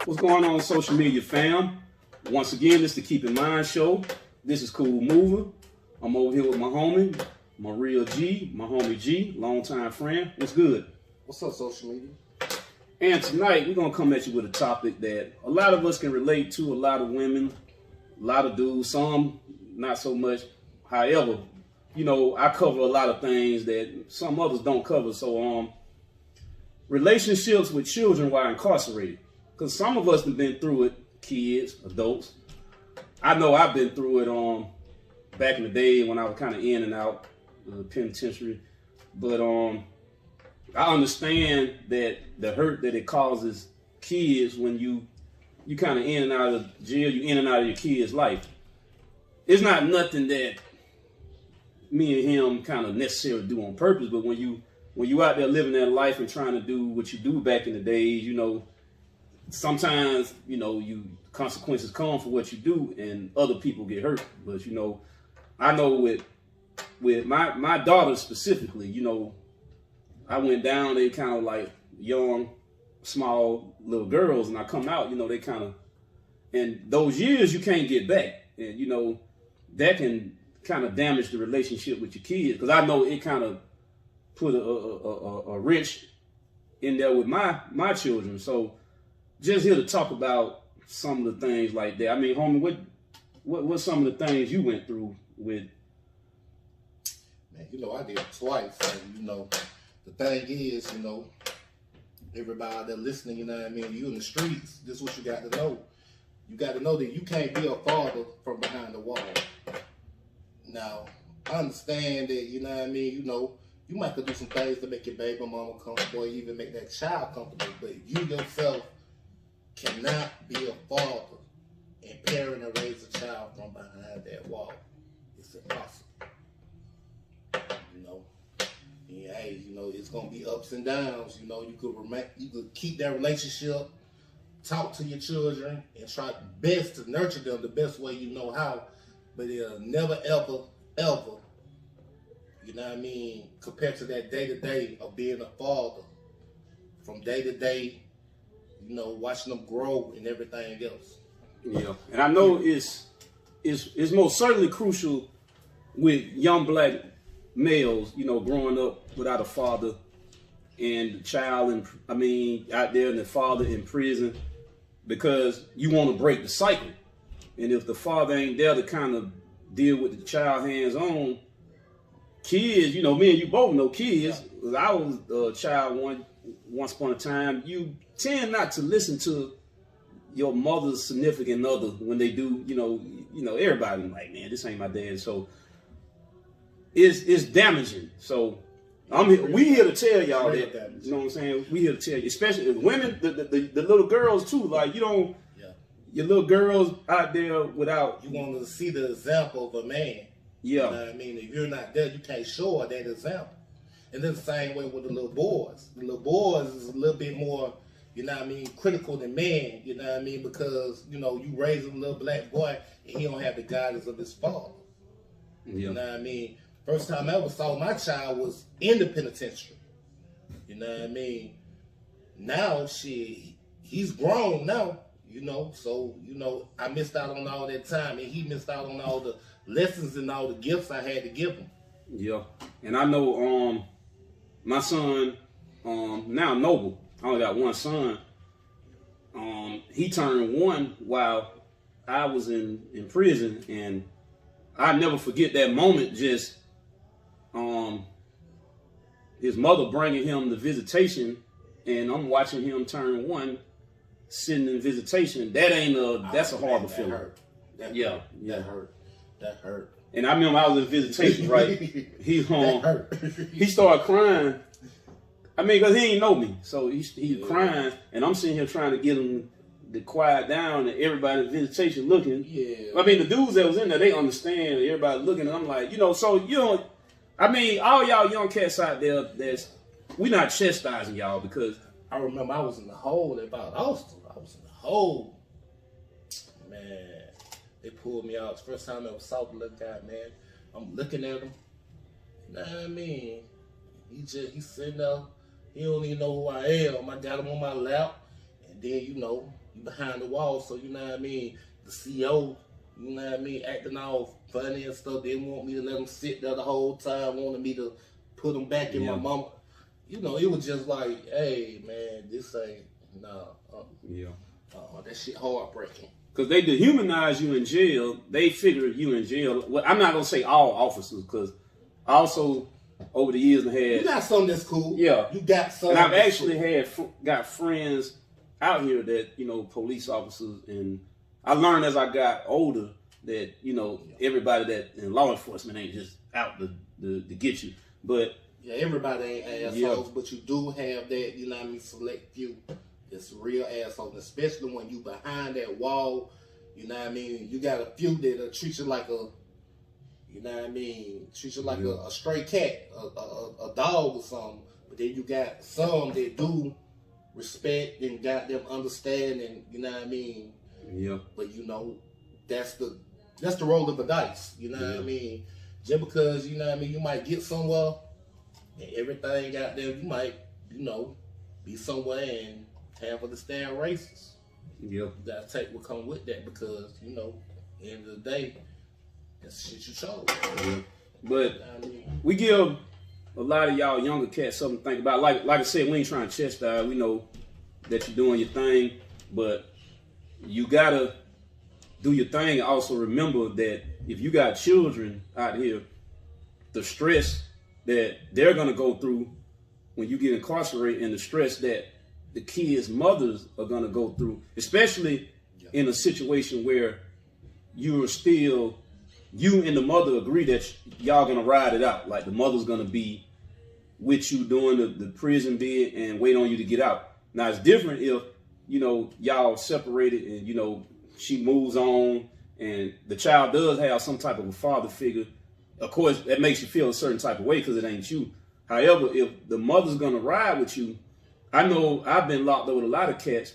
What's going on, social media fam? Once again, this is the Keep in Mind show. This is Cool Mover. I'm over here with my homie, my real G, my homie G, longtime friend. What's good? What's up, social media? And tonight, we're going to come at you with a topic that a lot of us can relate to, a lot of women, a lot of dudes, some not so much. However, you know, I cover a lot of things that some others don't cover. So, relationships with children while incarcerated. Because some of us have been through it, kids, adults. I know I've been through it back in the day when I was kind of in and out of the penitentiary. But I understand that the hurt that it causes kids when you kind of in and out of jail, you in and out of your kid's life. It's not nothing that me and him kind of necessarily do on purpose, but when you out there living that life and trying to do what you do back in the days, you know, sometimes, you know, consequences come for what you do and other people get hurt. But, you know, I know with my daughter specifically, you know, I went down, they kind of like young, small little girls, and I come out, you know, they kind of, and those years you can't get back. And, you know, that can kind of damage the relationship with your kids. Because I know it kind of put a wrench in there with my children. So just here to talk about some of the things like that. I mean, homie, what some of the things you went through with? Man, you know, I did it twice. And, you know, the thing is, you know, everybody that listening, you know what I mean, you in the streets, this is what you got to know. You got to know that you can't be a father from behind the wall. Now, I understand that, you know what I mean, you know, you might could do some things to make your baby mama comfortable or even make that child comfortable, but you yourself cannot be a father and parent and raise a child from behind that wall. It's impossible. You know, and hey, you know, it's gonna be ups and downs. You know, you could keep that relationship, talk to your children, and try best to nurture them the best way you know how. But it'll never ever, you know what I mean, compared to that day to day of being a father, from day to day. You know, watching them grow and everything else. Yeah, and I know it's most certainly crucial with young black males, you know, growing up without a father and the child, and I mean, out there and the father in prison, because you want to break the cycle. And if the father ain't there to kind of deal with the child hands-on, kids, you know, me and you both know kids. Yeah. I was a child once upon a time. You tend not to listen to your mother's significant other when they do, you know, everybody like, man, this ain't my dad. So it's damaging. So we here to tell y'all that, you know what I'm saying? We here to tell you, especially women, the little girls too. Like, you don't, your little girls out there without. You want to see the example of a man. Yeah. You know what I mean? If you're not there, you can't show her that example. And then the same way with the little boys. The little boys is a little bit more, you know what I mean, critical than men, you know what I mean? Because, you know, you raise a little black boy and he don't have the guidance of his father. Yeah. You know what I mean? First time I ever saw my child was in the penitentiary. You know what I mean? Now, he's grown now, you know, so, you know, I missed out on all that time and he missed out on all the lessons and all the gifts I had to give him. Yeah. And I know my son, now Noble, I only got one son. He turned 1 while I was in prison, and I never forget that moment. Just his mother bringing him the visitation, and I'm watching him turn 1, sitting in visitation. That's a horrible feeling. Hurt. That hurt. That hurt. And I remember I was in visitation, right? He started crying. I mean, because he didn't know me. So he's crying, and I'm sitting here trying to get him to quiet down, and everybody in visitation looking. Yeah. I mean, the dudes that was in there, they understand. Everybody looking, and I'm like, you know, so, you know, I mean, all y'all young cats out there, we not chastising y'all, because I remember I was in the hole at Mount Austin. I was in the hole. Man. They pulled me out. It's the first time I ever saw the little guy, man. I'm looking at him. You know what I mean? He's sitting there. He don't even know who I am. I got him on my lap. And then, you know, you behind the wall. So you know what I mean. The CEO, you know what I mean, acting all funny and stuff. They want me to let them sit there the whole time, wanted me to put them back in my mama. You know, it was just like, hey man, this ain't that shit heartbreaking. Because they dehumanize you in jail. They figure you in jail. Well, I'm not gonna say all officers, because also over the years I had. You got some that's cool. Yeah, you got some. And I've actually got friends out here that, you know, police officers, and I learned as I got older that, you know, everybody that in law enforcement ain't just out to get you. But yeah, everybody ain't assholes, but you do have that, you know what I mean, select few that's real assholes, especially when you behind that wall, you know what I mean, you got a few that treat you like a, you know what I mean, treat you like a stray cat, a dog or something, but then you got some that do respect and got them understanding, you know what I mean. Yeah. But you know, that's the roll of the dice, you know what I mean. Just because, you know what I mean, you might get somewhere and everything got there, you might, you know, be somewhere and have to stand racist. Yep. You gotta take what come with that, because, you know, at the end of the day, that's shit you chose. Yeah. But we give a lot of y'all younger cats something to think about. Like I said, we ain't trying to chastise. We know that you're doing your thing, but you gotta do your thing. Also remember that if you got children out here, the stress that they're gonna go through when you get incarcerated, and the stress that the kids' mothers are gonna go through, especially in a situation where you and the mother agree that y'all gonna ride it out. Like the mother's gonna be with you during the prison bid and wait on you to get out. Now it's different if, you know, y'all separated and, you know, she moves on and the child does have some type of a father figure. Of course, that makes you feel a certain type of way because it ain't you. However, if the mother's gonna ride with you, I know I've been locked up with a lot of cats.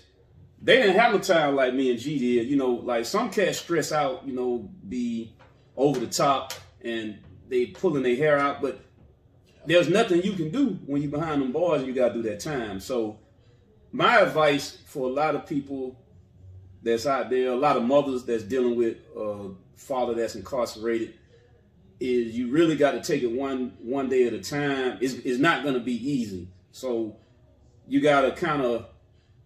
They didn't have no time like me and G did. You know, like some cats stress out, you know, be over the top and they pulling their hair out, but there's nothing you can do when you're behind them bars and you gotta do that time. So my advice for a lot of people that's out there, a lot of mothers that's dealing with a father that's incarcerated, is you really got to take it one day at a time. It's not going to be easy. So you got to kind of,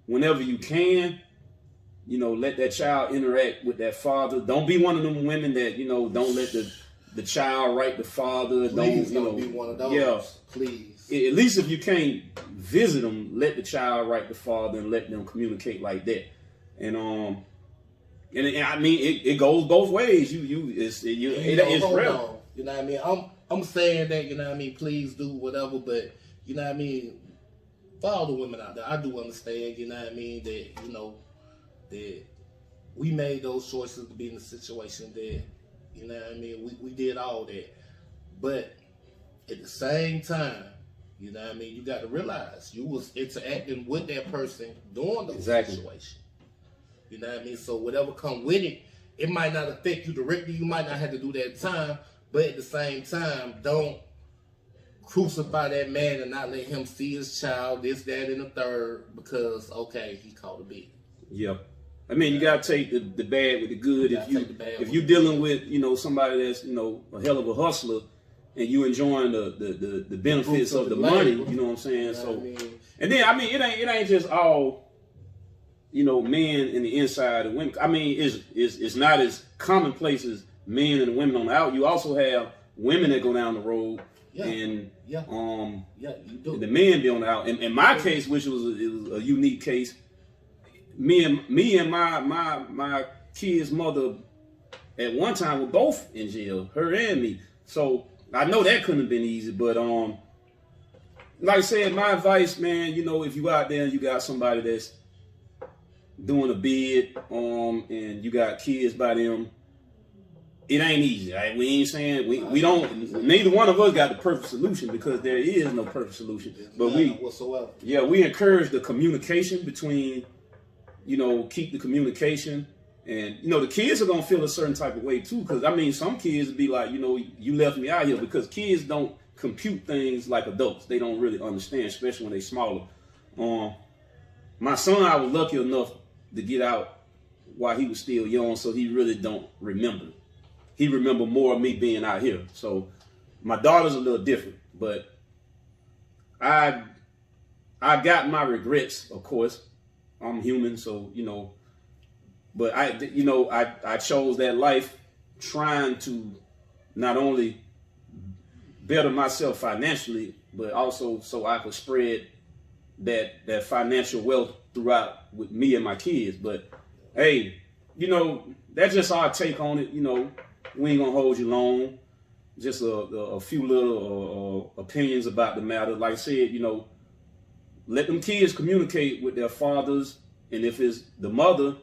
whenever you can, you know, let that child interact with that father. Don't be one of them women that, you know, don't let the child write the father. Please don't be one of those. Yeah. Please. At least if you can't visit them, let the child write the father and let them communicate like that. And I mean, it goes both ways. It's real. You know what I mean? I'm saying that, you know what I mean, please do whatever, but you know what I mean, for all the women out there, I do understand, you know what I mean, that, you know, that we made those choices to be in a situation that, you know what I mean, we did all that. But at the same time, you know what I mean, you got to realize you was interacting with that person during those situations. You know what I mean? So whatever come with it, it might not affect you directly. You might not have to do that time. But at the same time, don't crucify that man and not let him see his child, this, that, and the third, because, okay, he caught a bit. Yep. I mean, you got to take the bad with the good. If you're dealing with, you know, somebody that's, you know, a hell of a hustler and you enjoying the benefits of the money, you know what I'm saying? So, and then, I mean, it ain't just all, you know, men in the inside and women. I mean, it's not as commonplace as men and women on the out. You also have women that go down the road, and you do. The men be on the out. In my case, which was a unique case, me and my kid's mother at one time were both in jail, her and me. So I know that couldn't have been easy, but like I said, my advice, man, you know, if you out there and you got somebody that's doing a bid, and you got kids by them, it ain't easy. Right? We ain't saying we don't. Neither one of us got the perfect solution, because there is no perfect solution. But we encourage the communication between, you know, keep the communication, and you know the kids are gonna feel a certain type of way too. Because I mean, some kids be like, you know, you left me out here, because kids don't compute things like adults. They don't really understand, especially when they smaller. My son, I was lucky enough to get out while he was still young, so he really don't remember. He remember more of me being out here. So my daughter's a little different, but I got my regrets, of course. I'm human, so but I chose that life trying to not only better myself financially, but also so I could spread that financial wealth throughout with me and my kids. But hey, that's just our take on it. We ain't gonna hold you long. Just a few little opinions about the matter. Like I said, let them kids communicate with their fathers, and if it's the mother,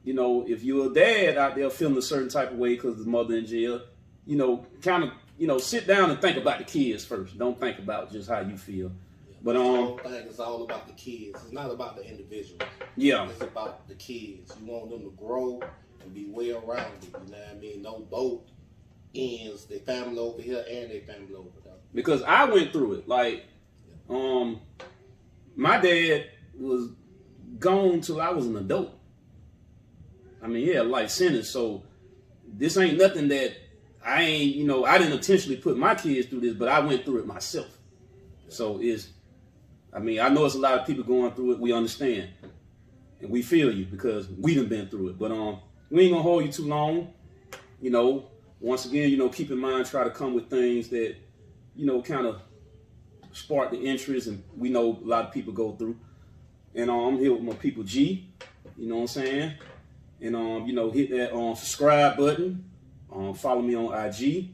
if you're a dad out there feeling a certain type of way because the mother in jail, kind of, sit down and think about the kids first. Don't think about just how you feel. But the whole thing is all about the kids. It's not about the individuals. Yeah, it's about the kids. You want them to grow and be well-rounded. You know what I mean? No both ends. Their family over here and their family over there. Because I went through it. Like, my dad was gone till I was an adult. I mean, yeah, life sentence. So this ain't nothing that I ain't, I didn't intentionally put my kids through this, but I went through it myself. So I know it's a lot of people going through it. We understand. And we feel you because we done been through it. But we ain't gonna hold you too long. Once again, keep in mind, try to come with things that, kind of spark the interest, and we know a lot of people go through. And I'm here with my people G, you know what I'm saying? And hit that subscribe button. Follow me on IG.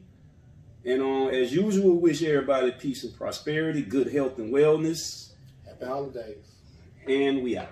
And as usual, wish everybody peace and prosperity, good health and wellness. Happy holidays. And we out.